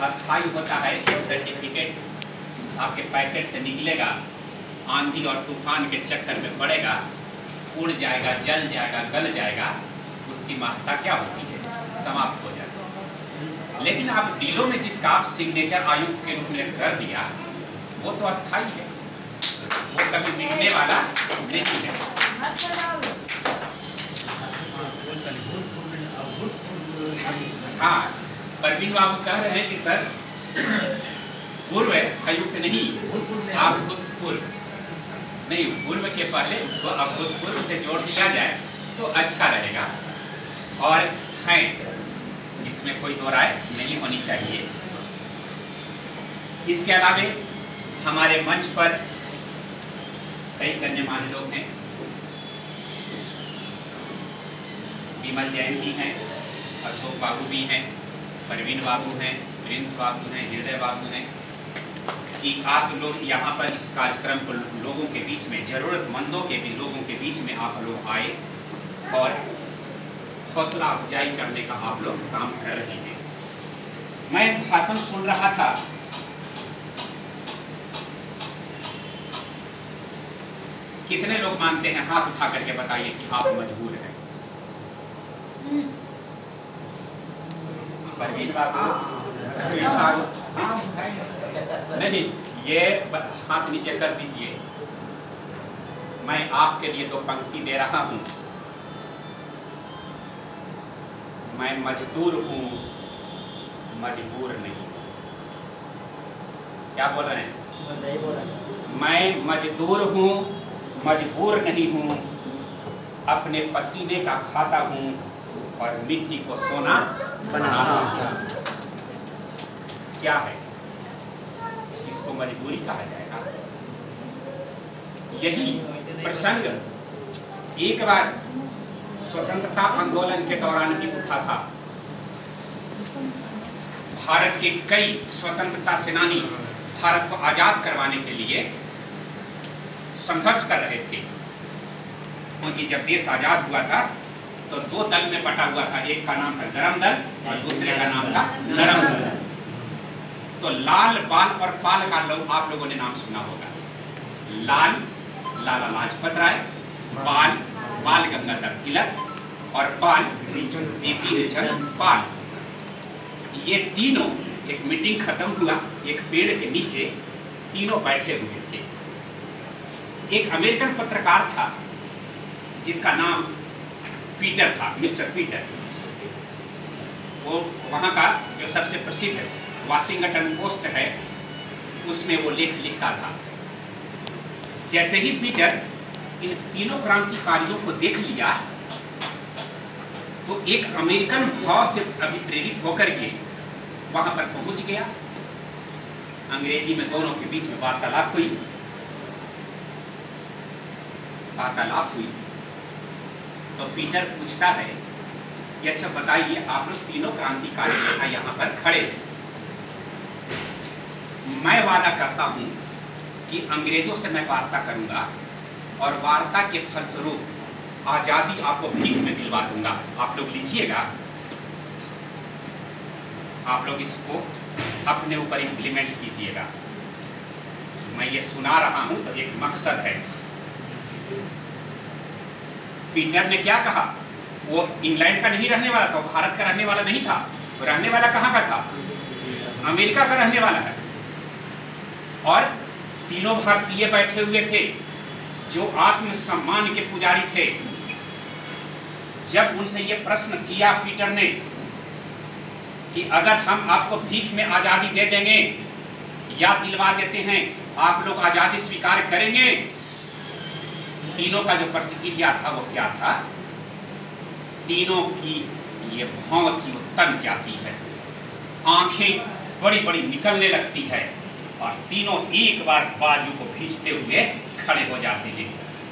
अस्थायी होता है। एक सर्टिफिकेट आपके पैकेट से निकलेगा, आंधी और तूफान के चक्कर में पड़ेगा, उड़ जाएगा, जल जाएगा, गल जाएगा, उसकी महत्ता क्या होती है, समाप्त हो जाती है। लेकिन आप दिलों में जिसका आप सिग्नेचर आयुक्त के रूप में कर दिया, वो तो अस्थायी है, वो कभी मिटने वाला नहीं है। हाँ, परवीन बाबू कह रहे हैं कि सर पूर्व आयुक्त नहीं, आप भूतपूर्व नहीं, पूर्व के पहले उसको अभूतपूर्व से जोड़ दिया जाए तो अच्छा रहेगा। और हैं, इसमें कोई दो राय नहीं होनी चाहिए। इसके अलावे हमारे मंच पर कई गण्यमान्य लोग हैं। विमल जैन जी हैं, अशोक बाबू भी हैं, परवीन बाबू हैं, प्रिंस बाबू हैं, हृदय बाबू हैं, कि आप लोग यहाँ पर इस कार्यक्रम को लोगों के बीच में, जरूरतमंदों के भी लोगों के बीच में आप लोग आए और हौसला अफजाई करने का आप लोग काम कर रहे हैं। मैं भाषण सुन रहा था, कितने लोग मानते हैं, हाथ उठा करके बताइए कि आप मजबूर हैं। परवीन बाबू नहीं, ये हाथ नीचे कर दीजिए। मैं आपके लिए तो पंक्ति दे रहा हूं। मैं मजदूर हूं, मजबूर नहीं। क्या बोल रहे हैं? मैं मजदूर हूं, मजबूर नहीं हूं, अपने पसीने का खाता हूं और मिट्टी को सोना बनाता हूं। क्या है, इसको मजबूरी कहा जाएगा। यही प्रसंग एक बार स्वतंत्रता आंदोलन के दौरान भी उठा था। भारत के कई स्वतंत्रता सेनानी भारत को आजाद करवाने के लिए संघर्ष कर रहे थे, क्योंकि जब देश आजाद हुआ था तो दो दल में बटा हुआ था। एक का नाम था गरम दल और दूसरे का नाम था नरम दल। तो लाल, बाल और पाल का आप लोगों ने नाम सुना होगा। लाल लाला लाजपत राय, बाल बाल गंगाधर तिलक और पाल बिपिन चंद्र पाल। ये तीनों, एक मीटिंग खत्म हुआ, एक पेड़ के नीचे तीनों बैठे हुए थे। एक अमेरिकन पत्रकार था जिसका नाम पीटर था, मिस्टर पीटर। वो वहाँ का जो सबसे प्रसिद्ध वाशिंगटन पोस्ट है, उसमें वो लेख लिखता था। जैसे ही पीटर इन तीनों क्रांतिकारियों को देख लिया तो एक अमेरिकन भाव से अभिप्रेरित होकर के वहां पर पहुंच गया। अंग्रेजी में दोनों के बीच में वार्तालाप हुई। तो पीटर पूछता है कि अच्छा बताइए, आप लोग तीनों क्रांतिकारी यहाँ पर खड़े हैं, मैं वादा करता हूं कि अंग्रेजों से मैं वार्ता करूंगा और वार्ता के फलस्वरूप आजादी आपको भीख में दिलवा दूंगा। आप लोग लीजिएगा, आप लोग इसको अपने ऊपर इम्प्लीमेंट कीजिएगा। मैं ये सुना रहा हूं तो एक मकसद है। पीटर ने क्या कहा? वो इंग्लैंड का नहीं रहने वाला था, वो भारत का रहने वाला नहीं था। वो रहने वाला कहाँ का था? अमेरिका का रहने वाला है। और तीनों भारतीय बैठे हुए थे जो आत्मसम्मान के पुजारी थे। जब उनसे ये प्रश्न किया पीटर ने कि अगर हम आपको भीख में आजादी दे देंगे या दिलवा देते हैं, आप लोग आजादी स्वीकार करेंगे? तीनों का जो प्रतिक्रिया था वो क्या था? तीनों की ये भाव थी, वो तन जाती है, आंखें बड़ी बड़ी निकलने लगती है और तीनों एक बार बाजू को खींचते हुए खड़े हो जाते हैं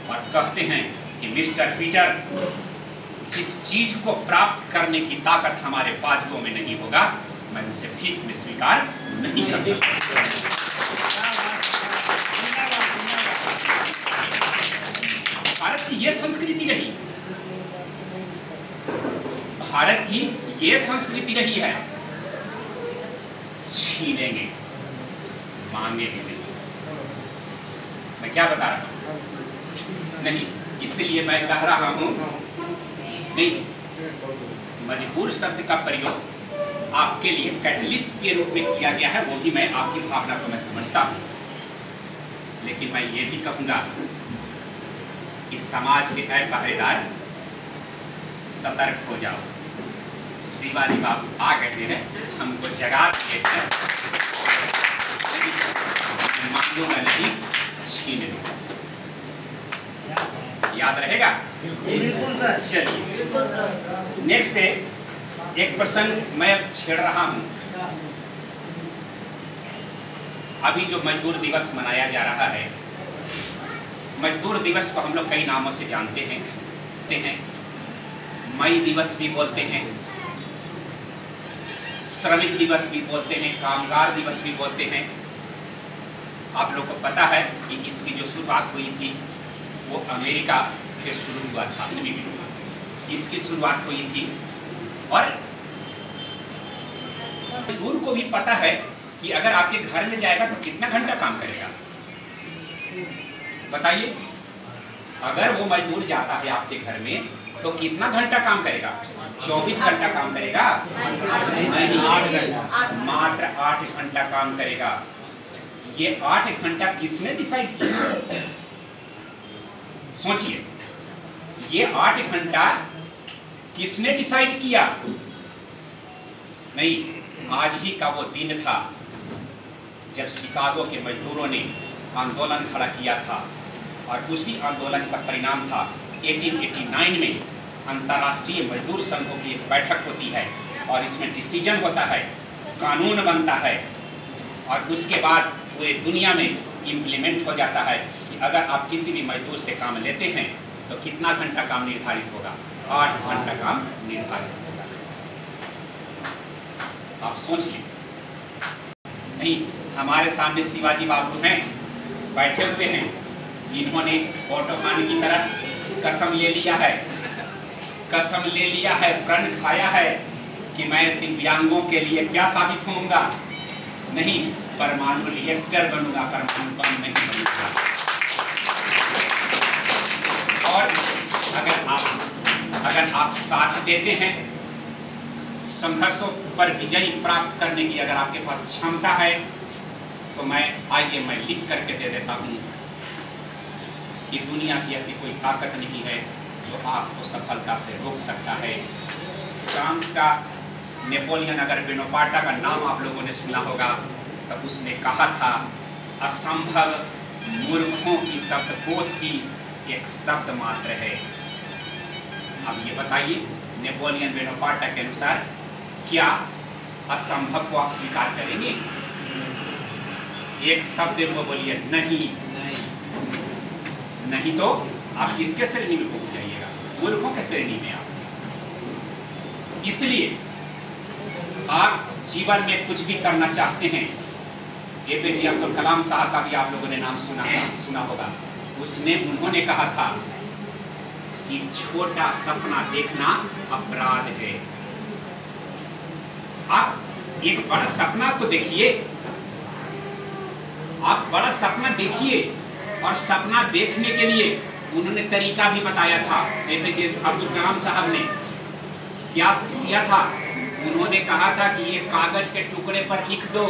और कहते हैं कि मिस्टर पीटर, जिस चीज को प्राप्त करने की ताकत हमारे बाजुओं में नहीं होगा, मैं उसे भीख में स्वीकार नहीं कर सकता। भारत की ये संस्कृति रही, भारत की ये संस्कृति रही है। छीनेंगे, मांगेंगे नहीं। मैं क्या बता रहा हूँ? नहीं, इसलिए मैं कह रहा हूँ नहीं, मजबूर शब्द का प्रयोग आपके लिए कैटलिस्ट के रूप में किया गया है, वो भी मैं आपकी भावना को मैं समझता हूँ। लेकिन मैं ये भी कहूँगा कि समाज के ऐ पहरेदार सतर्क हो जाओ। शिवाजी बाबू आ गए हैं, हमको जगा दिए हैं, मांगूंगा नहीं, छीन लूंगा। याद रहेगा? बिल्कुल सर। चलिए नेक्स्ट है, एक प्रसंग मैं अब छेड़ रहा हूं। अभी जो मजदूर दिवस मनाया जा रहा है, मजदूर दिवस को हम लोग कई नामों से जानते हैं। मई दिवस भी बोलते हैं, श्रमिक दिवस भी बोलते हैं, कामगार दिवस भी बोलते हैं। आप लोग को पता है कि इसकी जो शुरुआत हुई थी वो अमेरिका से शुरू हुआ था। इसकी शुरुआत हुई थी और मजदूर को भी पता है कि अगर आपके घर में जाएगा तो कितना घंटा काम करेगा। बताइए, अगर वो मजदूर जाता है आपके घर में तो कितना घंटा काम करेगा? 24 घंटा काम करेगा? नहीं, 8 घंटा, मात्र 8 घंटा काम करेगा। ये 8 घंटा किसने डिसाइड किया? सोचिए, ये 8 घंटा किसने डिसाइड किया? नहीं, आज ही का वो दिन था जब शिकागो के मजदूरों ने आंदोलन खड़ा किया था और उसी आंदोलन का परिणाम था 1889 में अंतर्राष्ट्रीय मजदूर संघों की एक बैठक होती है और इसमें डिसीजन होता है, कानून बनता है और उसके बाद पूरे दुनिया में इम्प्लीमेंट हो जाता है कि अगर आप किसी भी मजदूर से काम लेते हैं तो कितना घंटा काम निर्धारित होगा? 8 घंटा काम निर्धारित होगा। आप सोचिए। नहीं, हमारे सामने शिवाजी बाबू हैं, बैठे हुए हैं, इन्होंने ऑटो खान की तरह कसम ले लिया है, प्रण खाया है कि मैं दिव्यांगों के लिए क्या साबित होऊंगा? नहीं, परमाणु रिएक्टर बनूंगा, परमाणु बम नहीं बनूंगा। और अगर आप साथ देते हैं, संघर्षों पर विजय प्राप्त करने की अगर आपके पास क्षमता है तो मैं लिख करके दे देता हूं कि दुनिया की ऐसी कोई ताकत नहीं है जो आपको सफलता से रोक सकता है। फ्रांस का नेपोलियन अगर बोनापार्ट का नाम आप लोगों ने सुना होगा तो उसने कहा था, असंभव मूर्खों की शब्दकोश की एक शब्द मात्र है। अब ये बताइए, नेपोलियन बोनापार्ट के अनुसार क्या असंभव को आप स्वीकार करेंगे? एक शब्द में बोलिए नहीं, नहीं तो आप किसके श्रेणी में पहुंच जाइएगा? मूर्खों के श्रेणी में आप। इसलिए आप जीवन में कुछ भी करना चाहते हैं, APJ अब्दुल कलाम साहब का भी आप लोगों ने नाम सुना होगा। उन्होंने कहा था कि छोटा सपना देखना अपराध है। आप एक बड़ा सपना तो देखिए, आप बड़ा सपना देखिए और सपना देखने के लिए उन्होंने तरीका भी बताया था। APJ अब्दुल कलाम साहब ने क्या किया था? उन्होंने कहा था कि ये कागज के टुकड़े पर लिख दो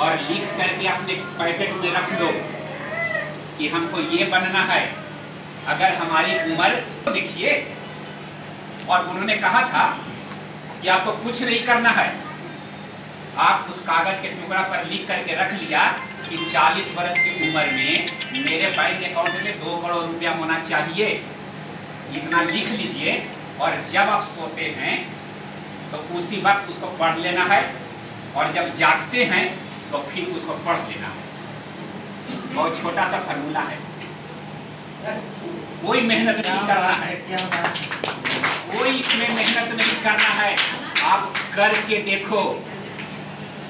और लिख करके अपने पैकेट में रख दो कि हमको ये बनना है अगर हमारी उम्र तो देखिए। और उन्होंने कहा था कि आपको कुछ नहीं करना है, आप उस कागज के टुकड़ा पर लिख करके रख लिया कि 40 वर्ष की उम्र में मेरे बैंक अकाउंट में 2 करोड़ रुपया होना चाहिए, इतना लिख लीजिए और जब आप सोते हैं तो उसी वक्त उसको पढ़ लेना है और जब जागते हैं तो फिर उसको पढ़ लेना है। बहुत छोटा सा फॉर्मूला है, कोई मेहनत नहीं करना है, कोई इसमें मेहनत नहीं करना है, आप करके देखो।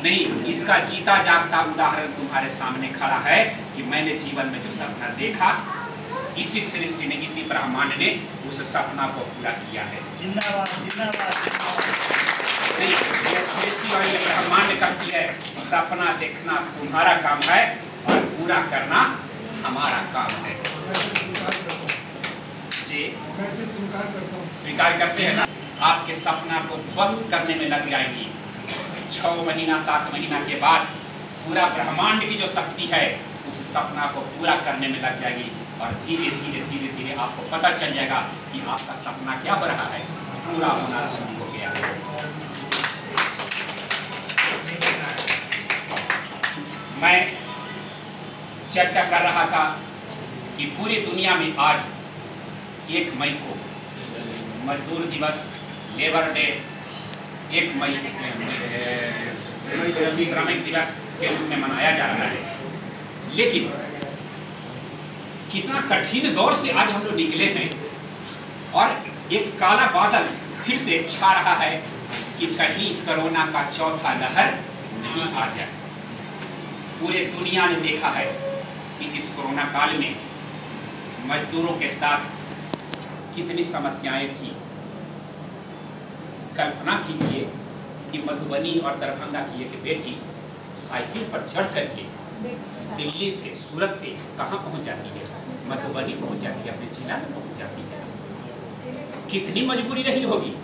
नहीं, इसका जीता जागता उदाहरण तुम्हारे सामने खड़ा है कि मैंने जीवन में जो सपना देखा, इसी सृष्टि ने, इसी ब्रह्मांड ने उस सपना को पूरा किया है। जिंदाबाद, जिंदाबाद। नहीं, ये सृष्टि और ये ब्रह्मांड करती है, सपना देखना तुम्हारा काम है और पूरा करना हमारा काम है। जी स्वीकार करते हैं ना। आपके सपना को ध्वस्त करने में लग जाएंगी। 6 महीना 7 महीना के बाद पूरा ब्रह्मांड की जो शक्ति है उस सपना को पूरा करने में लग जाएगी और धीरे धीरे धीरे धीरे आपको पता चल जाएगा कि आपका सपना क्या हो रहा है, पूरा होना शुरू हो गया। मैं चर्चा कर रहा था कि पूरी दुनिया में आज 1 मई को मजदूर दिवस, लेबर डे, 1 मई श्रमिक दिवस के रूप में मनाया जा रहा है। लेकिन कितना कठिन दौर से आज हम लोग निकले हैं और एक काला बादल फिर से छा रहा है कि कहीं कोरोना का चौथा लहर नहीं आ जाए। पूरे दुनिया ने देखा है कि इस कोरोना काल में मजदूरों के साथ कितनी समस्याएं थी। कल्पना कीजिए कि मधुबनी और दरभंगा की एक बेटी साइकिल पर चढ़ करके दिल्ली से, सूरत से कहाँ पहुँच जाती है, मधुबनी पहुँच जाती है, अपने जिला में पहुँच जाती है। कितनी मजबूरी रही होगी।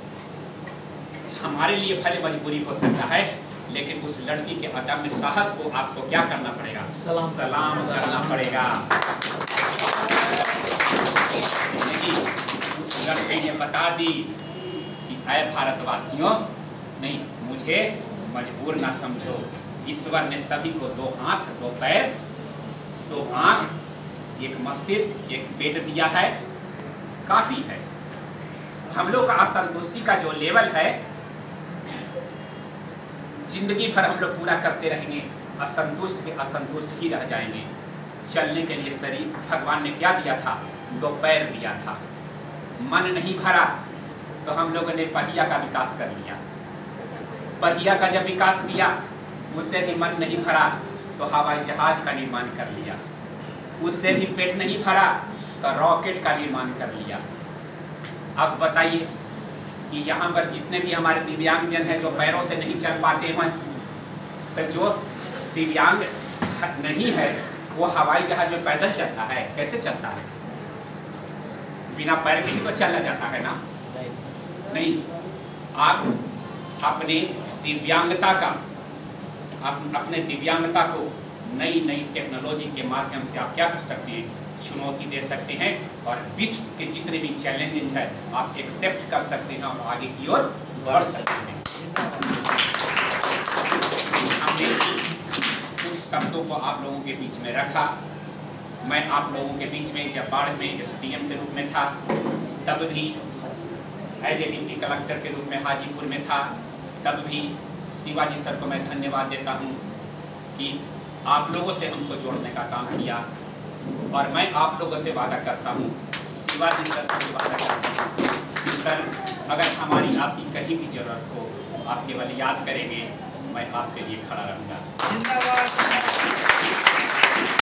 हमारे लिए भले मजबूरी हो सकता है, लेकिन उस लड़की के अदम्य साहस को आपको क्या करना पड़ेगा, सलाम करना पड़ेगा। उस लड़की ने बता दी कि ऐ भारतवासियों, नहीं, मुझे मजबूर ना समझो। ईश्वर ने सभी को 2 हाथ, 2 पैर, 2 आँख, एक मस्तिष्क, एक पेट दिया है, काफी है। हम लोग का असंतुष्टि का जो लेवल है, जिंदगी भर हम लोग पूरा करते रहेंगे, असंतुष्ट के असंतुष्ट ही रह जाएंगे। चलने के लिए शरीर भगवान ने क्या दिया था, 2 पैर दिया था। मन नहीं भरा तो हम लोगों ने पहिया का विकास कर लिया। पहिया का जब विकास किया, उससे भी मन नहीं भरा तो हवाई जहाज का निर्माण कर लिया। उससे भी पेट नहीं भरा तो रॉकेट का निर्माण कर लिया। अब बताइए कि यहाँ पर जितने भी हमारे दिव्यांगजन हैं जो पैरों से नहीं चल पाते हैं, तो जो दिव्यांग नहीं है वो हवाई जहाज में पैदल चलता है, कैसे चलता है? बिना पैर के ही तो चला जाता है ना। नहीं, आप अपने दिव्यांगता का, अपने दिव्यांगता को नई नई टेक्नोलॉजी के माध्यम से आप क्या कर सकते हैं, चुनौती दे सकते हैं और विश्व के जितने भी चैलेंजेस हैं आप एक्सेप्ट कर सकते हैं और आगे की ओर बढ़ सकते हैं। हमने कुछ शब्दों को आप लोगों के बीच में रखा। मैं आप लोगों के बीच में जब बाढ़ में SDM के रूप में था, तब भी एज ए डिप्टी कलेक्टर के रूप में हाजीपुर में था, तब भी शिवाजी सर को मैं धन्यवाद देता हूँ कि आप लोगों से हमको जोड़ने का काम किया। और मैं आप लोगों से वादा करता हूँ, शिवाजी सर से वादा करता हूँ कि सर, अगर हमारी आपकी कहीं भी जरूरत हो, आप केवल याद करेंगे, मैं आपके लिए खड़ा रहूँगा।